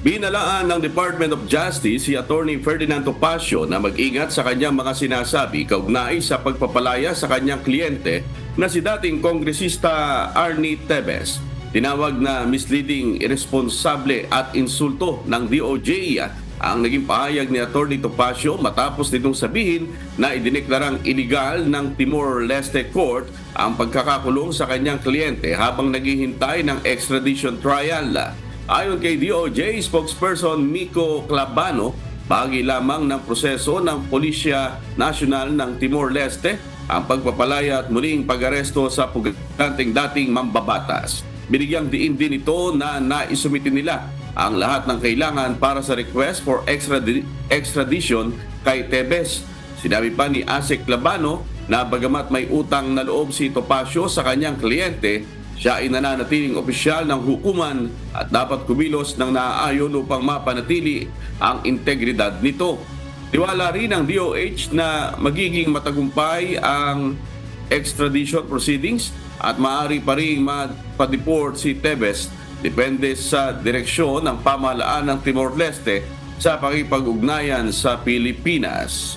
Binalaan ng Department of Justice si Attorney Ferdinand Topacio na mag-ingat sa kanyang mga sinasabi kaugnay sa pagpapalaya sa kanyang kliyente na si dating Kongresista Arnie Tevez. Tinawag na misleading, irresponsable at insulto ng DOJ ang naging pahayag ni Attorney Topacio matapos nitong sabihin na idineklarang iligal ng Timor-Leste Court ang pagkakakulong sa kanyang kliyente habang naghihintay ng extradition trial. Ayon kay DOJ spokesperson Miko Clabano, bahagi lamang ng proseso ng Pulisya Nasyonal ng Timor-Leste ang pagpapalaya at muling pag-aresto sa puganteng dating mambabatas. Binigyang diin din ito na naisumite nila ang lahat ng kailangan para sa request for extradition kay Tevez. Sinabi pa ni Asek Clabano na bagamat may utang na loob si Topacio sa kanyang kliyente, siya ay nananatiling opisyal ng hukuman at dapat kumilos ng naaayon upang mapanatili ang integridad nito. Tiwala rin ng DOH na magiging matagumpay ang extradition proceedings at maaari pa rin mapadeport si Tevez depende sa direksyon ng pamahalaan ng Timor-Leste sa pakipag-ugnayan sa Pilipinas.